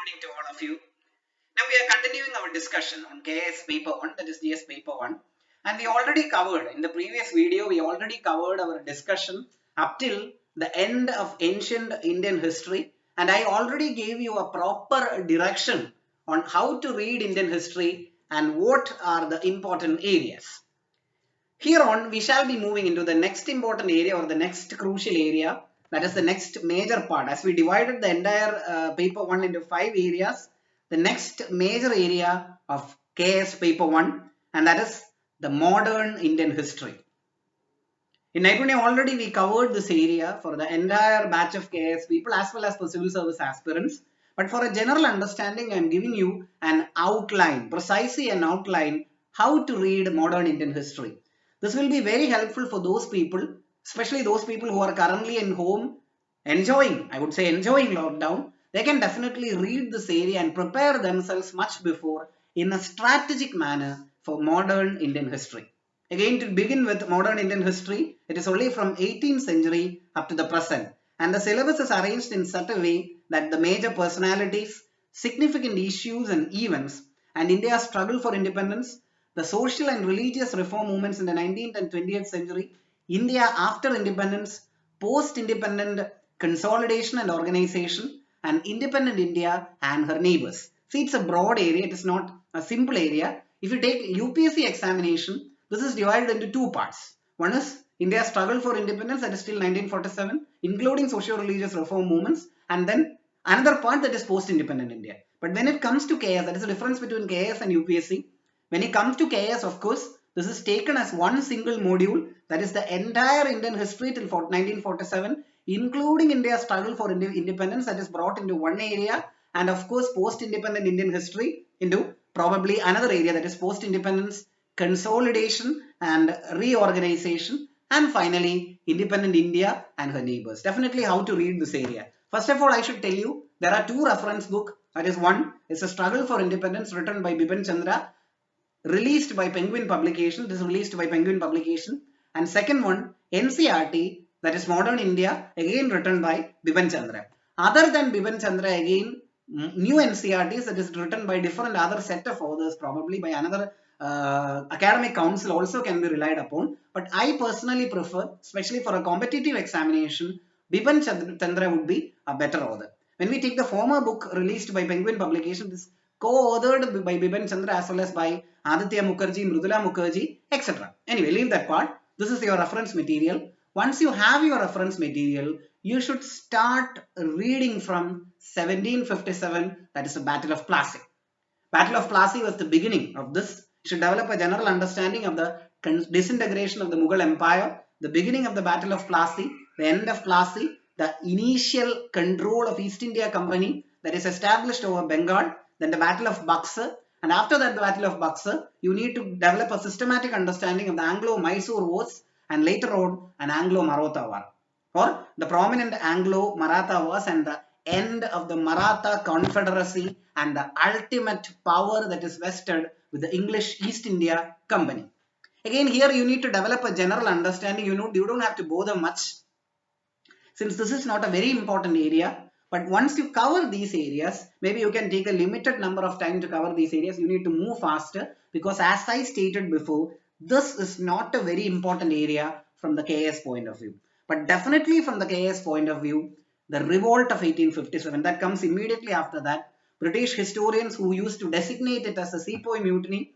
morning to all of you. Now we are continuing our discussion on KS paper 1, that is GS paper 1. And we already covered, in the previous video, we already covered our discussion up till the end of ancient Indian history. And I already gave you a proper direction on how to read Indian history and what are the important areas. Here on, we shall be moving into the next important area or the next crucial area. That is the next major part. As we divided the entire paper 1 into 5 areas, the next major area of KS paper 1, and that is the modern Indian history. In Naipunnya already we covered this area for the entire batch of KS people as well as for civil service aspirants. But for a general understanding, I am giving you an outline, precisely an outline, how to read modern Indian history. This will be very helpful for those people, especially those people who are currently in home, enjoying lockdown. They can definitely read this area and prepare themselves much before in a strategic manner for modern Indian history. Again, to begin with modern Indian history, it is only from 18th century up to the present. And the syllabus is arranged in such a way that the major personalities, significant issues and events, and India's struggle for independence, the social and religious reform movements in the 19th and 20th century, India after independence, post-independent consolidation and organization, and independent India and her neighbors. See, it's a broad area, it is not a simple area. If you take UPSC examination, this is divided into two parts. One is India's struggle for independence, that is till 1947, including socio-religious reform movements, and then another part that is post-independent India. But when it comes to KS, that is the difference between KS and UPSC. When it comes to KS, of course, this is taken as one single module, that is the entire Indian history till 1947, including India's struggle for independence, that is brought into one area, and of course post-independent Indian history into probably another area, that is post-independence, consolidation and reorganization, and finally independent India and her neighbors. Definitely how to read this area. First of all, I should tell you there are two reference books. That is, one is a struggle for independence written by Bipin Chandra, released by Penguin Publication. This is released by Penguin Publication. And second one, NCERT, that is Modern India, again written by Bipin Chandra. Other than Bipin Chandra, again new NCERTs, that is written by different other set of authors, probably by another academic council also can be relied upon. But I personally prefer, especially for a competitive examination, Bipin Chandra would be a better author. When we take the former book released by Penguin Publication, this co-authored by Bipin Chandra as well as by Aditya Mukherjee, Mridula Mukherjee, etc. Anyway, leave that part. This is your reference material. Once you have your reference material, you should start reading from 1757, that is the Battle of Plassey. Battle of Plassey was the beginning of this. You should develop a general understanding of the disintegration of the Mughal Empire, the beginning of the Battle of Plassey, the end of Plassey, the initial control of East India Company that is established over Bengal, then the Battle of Buxar, and after that the Battle of Buxar, you need to develop a systematic understanding of the Anglo-Mysore Wars and later on an Anglo-Maratha War, or the prominent Anglo-Maratha Wars and the end of the Maratha Confederacy and the ultimate power that is vested with the English East India Company. Again, here you need to develop a general understanding. You don't have to bother much, since this is not a very important area. But once you cover these areas, maybe you can take a limited number of time to cover these areas. You need to move faster, because as I stated before, this is not a very important area from the KS point of view. But definitely from the KS point of view, the Revolt of 1857, that comes immediately after that. British historians who used to designate it as the Sepoy Mutiny,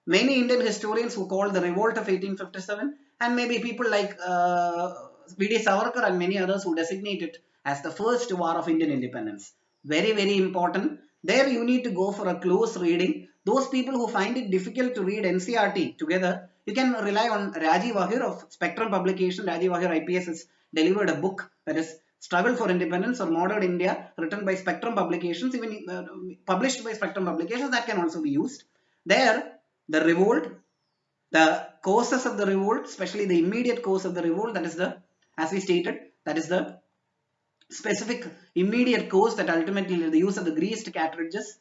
many Indian historians who called the Revolt of 1857, and maybe people like V.D. Savarkar and many others who designate it as the first war of Indian independence. Very, very important. There you need to go for a close reading. Those people who find it difficult to read NCERT together, you can rely on Rajiv Ahir of Spectrum Publication. Rajiv Ahir IPS has delivered a book, that is Struggle for Independence or Modern India, written by Spectrum Publications, even published by Spectrum Publications. That can also be used. There, the revolt, the causes of the revolt, especially the immediate cause of the revolt, that is the, as we stated, that is the specific immediate cause that ultimately the use of the greased cartridges.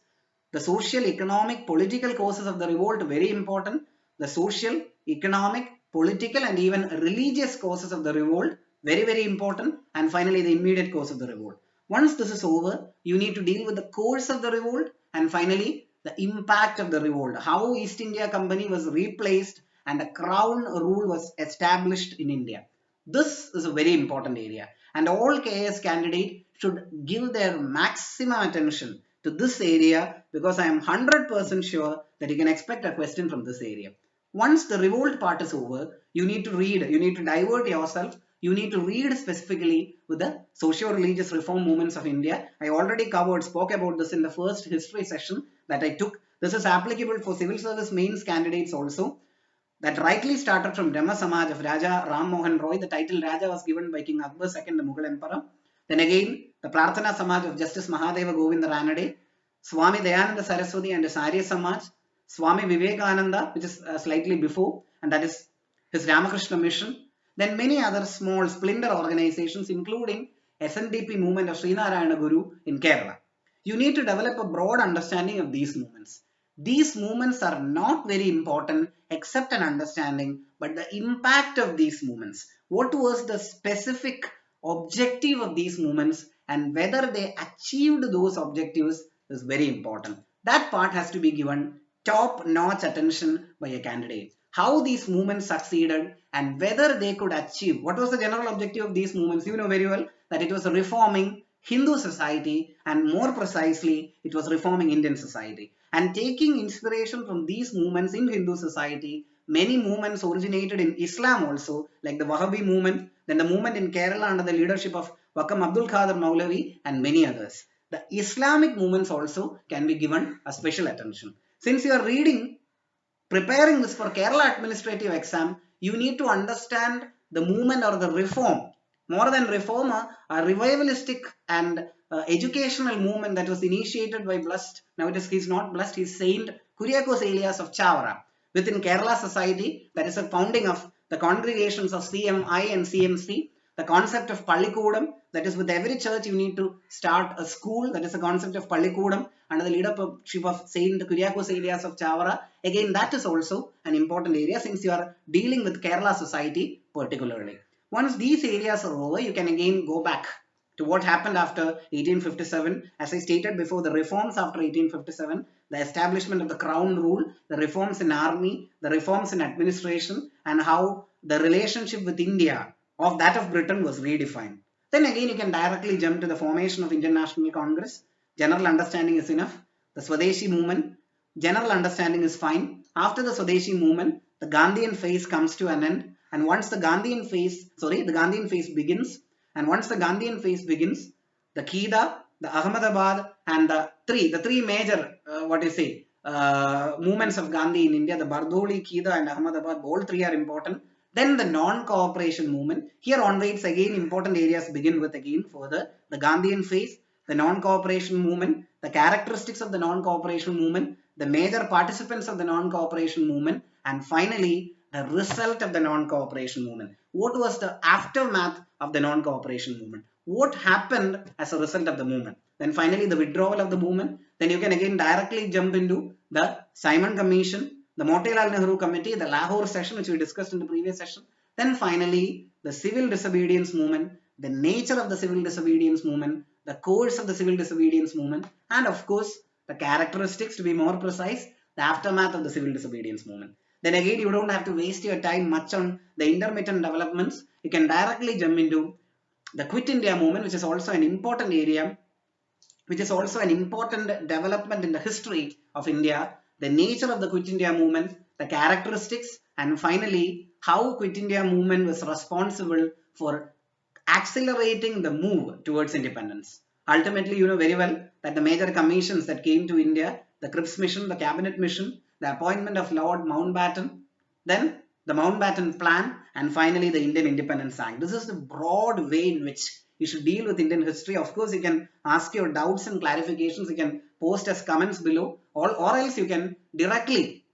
The social, economic, political causes of the revolt, very important. The social, economic, political and even religious causes of the revolt, very, very important. And finally, the immediate cause of the revolt. Once this is over, you need to deal with the course of the revolt and finally the impact of the revolt, how East India Company was replaced and a crown rule was established in India. This is a very important area and all KS candidates should give their maximum attention to this area because I am 100% sure that you can expect a question from this area. Once the revolt part is over, you need to read, you need to divert yourself, you need to read specifically with the socio-religious reform movements of India. I already spoke about this in the first history session that I took. This is applicable for civil service mains candidates also. That rightly started from Brahma Samaj of Raja Ram Mohan Roy. The title Raja was given by King Akbar II, the Mughal Emperor. Then again, the Prarthana Samaj of Justice Mahadeva Govinda Ranade, Swami Dayananda Saraswati and his Arya Samaj, Swami Vivekananda, which is slightly before, and that is his Ramakrishna Mission. Then many other small splinter organizations, including SNDP movement of Srinarayana Guru in Kerala. You need to develop a broad understanding of these movements. These movements are not very important except an understanding, but the impact of these movements. What was the specific objective of these movements and whether they achieved those objectives is very important. That part has to be given top-notch attention by a candidate. How these movements succeeded and whether they could achieve. What was the general objective of these movements? You know very well that it was reforming Hindu society and more precisely it was reforming Indian society. And taking inspiration from these movements in Hindu society, many movements originated in Islam also, like the Wahhabi movement, then the movement in Kerala under the leadership of Wakam Abdul Qadir Maulavi and many others. The Islamic movements also can be given a special attention. Since you are preparing this for Kerala administrative exam, you need to understand the movement or the reform. More than reform, a revivalistic and educational movement that was initiated by blessed, nowadays he is not blessed, he is Saint Kuriakose Elias of Chavara. Within Kerala society, that is a founding of the congregations of CMI and CMC. The concept of Pallikudam, that is with every church you need to start a school, that is the concept of Pallikudam under the leadership of Saint Kuriakose Elias of Chavara. Again, that is also an important area since you are dealing with Kerala society particularly. Once these areas are over, you can again go back to what happened after 1857. As I stated before, the reforms after 1857, the establishment of the crown rule, the reforms in army, the reforms in administration, and how the relationship with India of that of Britain was redefined. Then again you can directly jump to the formation of Indian National Congress. General understanding is enough. The Swadeshi movement, general understanding is fine. After the Swadeshi movement, the Gandhian phase comes to an end. And once the Gandhian phase begins, and once the Gandhian phase begins, the Khida, the Ahmedabad, and the three major, movements of Gandhi in India, the Bardoli, Khida, and Ahmedabad, all three are important. Then the non-cooperation movement. Here onwards again important areas begin with again further the Gandhian phase, the non-cooperation movement, the characteristics of the non-cooperation movement, the major participants of the non-cooperation movement, and finally the result of the non-cooperation movement. What was the aftermath of the non-cooperation movement? What happened as a result of the movement? Then finally the withdrawal of the movement. Then you can again directly jump into the Simon Commission, the Motilal Nehru Committee, the Lahore session which we discussed in the previous session. Then finally the civil disobedience movement, the nature of the civil disobedience movement, the course of the civil disobedience movement, and of course the characteristics, to be more precise, the aftermath of the civil disobedience movement. Then again you don't have to waste your time much on the intermittent developments. You can directly jump into the Quit India movement, which is also an important area, which is also an important development in the history of India. The nature of the Quit India movement, the characteristics, and finally how Quit India movement was responsible for accelerating the move towards independence. Ultimately, you know very well that the major commissions that came to India, the Cripps Mission, the Cabinet Mission, the appointment of Lord Mountbatten, then the Mountbatten Plan, and finally the Indian Independence Act. This is the broad way in which you should deal with Indian history. Of course, you can ask your doubts and clarifications. You can post as comments below, or else you can directly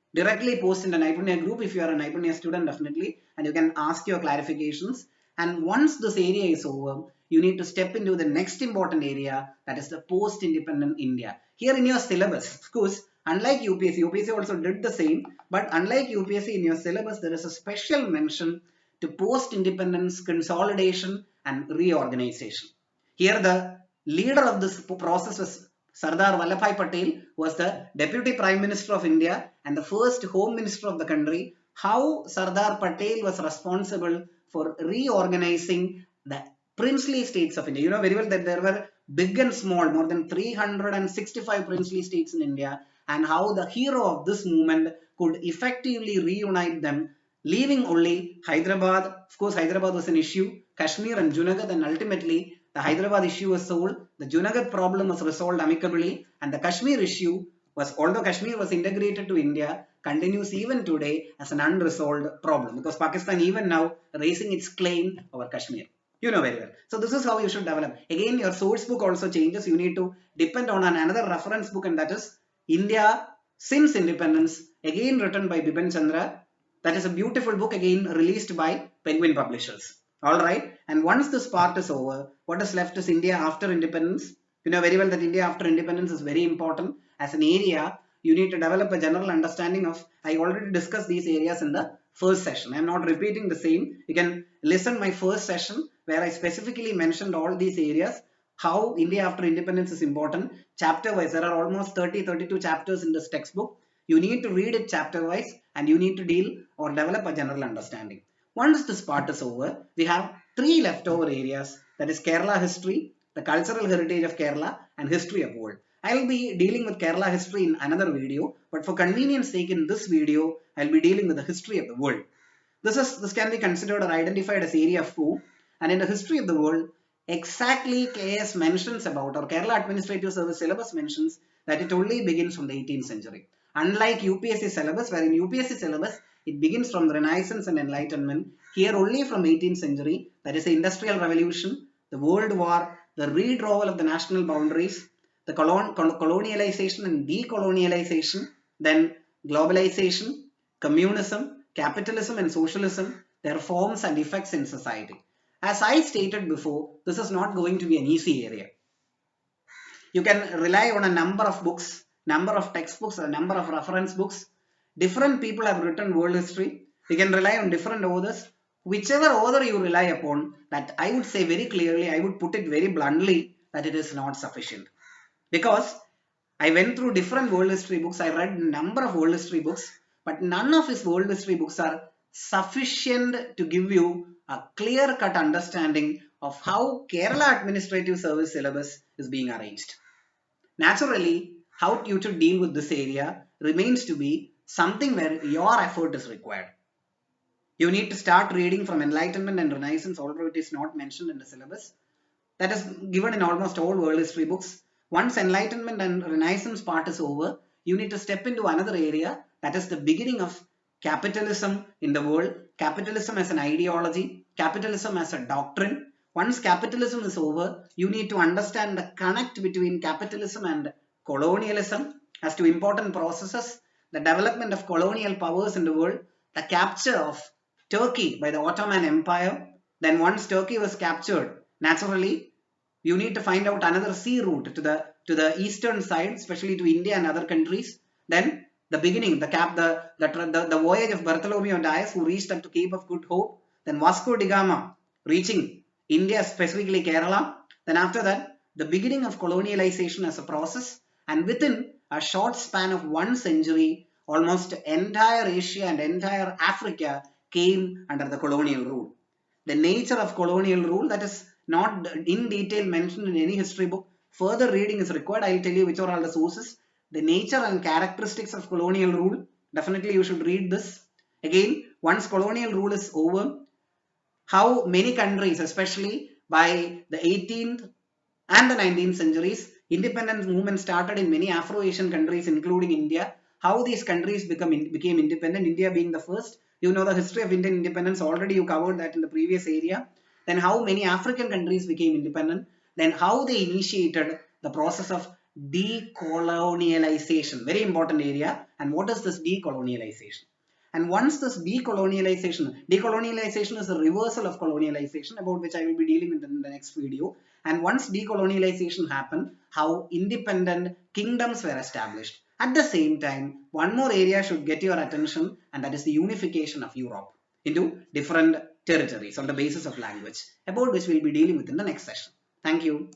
post in the Naipunnya group if you are a Naipunnya student, definitely, and you can ask your clarifications. And once this area is over, you need to step into the next important area, that is the post-independent India. Here in your syllabus, of course, unlike UPSC also did the same, but unlike UPSC, in your syllabus there is a special mention to post-independence consolidation and reorganization. Here the leader of this process was Sardar Vallabhbhai Patel, was the Deputy Prime Minister of India and the first Home Minister of the country. How Sardar Patel was responsible for reorganizing the princely states of India. You know very well that there were big and small, more than 365 princely states in India, and how the hero of this movement could effectively reunite them, leaving only Hyderabad. Of course, Hyderabad was an issue, Kashmir and Junagadh, and ultimately the Hyderabad issue was solved, the Junagadh problem was resolved amicably, and the Kashmir issue was, although Kashmir was integrated to India, continues even today as an unresolved problem, because Pakistan even now raising its claim over Kashmir. You know very well. So this is how you should develop. Again, your source book also changes. You need to depend on another reference book, and that is India Since Independence, again written by Bipin Chandra. That is a beautiful book, again released by Penguin Publishers. Alright, and once this part is over, what is left is India after independence. You know very well that India after independence is very important. As an area, you need to develop a general understanding of, I already discussed these areas in the first session. I am not repeating the same. You can listen my first session where I specifically mentioned all these areas, how India after independence is important. Chapter wise, there are almost 32 chapters in this textbook. You need to read it chapter wise and you need to deal or develop a general understanding. Once this part is over, we have three leftover areas, that is Kerala history, the cultural heritage of Kerala, and history of world. I will be dealing with Kerala history in another video, but for convenience sake in this video, I will be dealing with the history of the world. This can be considered or identified as area 4, and in the history of the world, exactly KS mentions about, or Kerala Administrative Service syllabus mentions that it only begins from the 18th century. Unlike UPSC syllabus, where in UPSC syllabus, it begins from the Renaissance and Enlightenment. Here only from 18th century, that is the Industrial Revolution, the World War, the redrawal of the national boundaries, the colonialization and decolonialization, then globalization, communism, capitalism and socialism, their forms and effects in society. As I stated before, this is not going to be an easy area. You can rely on a number of books, number of textbooks, a number of reference books. Different people have written world history. You can rely on different authors. Whichever author you rely upon, that I would say very clearly, I would put it very bluntly, that it is not sufficient. Because I went through different world history books, I read a number of world history books, but none of his world history books are sufficient to give you a clear-cut understanding of how Kerala Administrative Service syllabus is being arranged. Naturally, how you should deal with this area remains to be something where your effort is required. You need to start reading from Enlightenment and Renaissance, although it is not mentioned in the syllabus. That is given in almost all world history books. Once Enlightenment and Renaissance part is over, you need to step into another area, that is the beginning of capitalism in the world, capitalism as an ideology, capitalism as a doctrine. Once capitalism is over, you need to understand the connect between capitalism and colonialism as to important processes, the development of colonial powers in the world, the capture of Turkey by the Ottoman Empire. Then once Turkey was captured, naturally, you need to find out another sea route to the eastern side, especially to India and other countries. Then the beginning, the voyage of Bartholomew Dias, who reached up to Cape of Good Hope. Then Vasco da Gama reaching India, specifically Kerala. Then after that, the beginning of colonialization as a process, and within a short span of 1 century, almost entire Asia and entire Africa came under the colonial rule. The nature of colonial rule, that is not in detail mentioned in any history book. Further reading is required. I will tell you which are all the sources. The nature and characteristics of colonial rule, definitely you should read this. Again, once colonial rule is over, how many countries, especially by the 18th and the 19th centuries, independence movement started in many Afro-Asian countries, including India. How these countries became independent, India being the first. You know the history of Indian independence, already you covered that in the previous area. Then how many African countries became independent. Then how they initiated the process of decolonialization, very important area. And what is this decolonialization? And once this decolonialization is the reversal of colonialization, about which I will be dealing with in the next video. And once decolonialization happened, how independent kingdoms were established. At the same time, one more area should get your attention, and that is the unification of Europe into different territories on the basis of language, about which we will be dealing with in the next session. Thank you.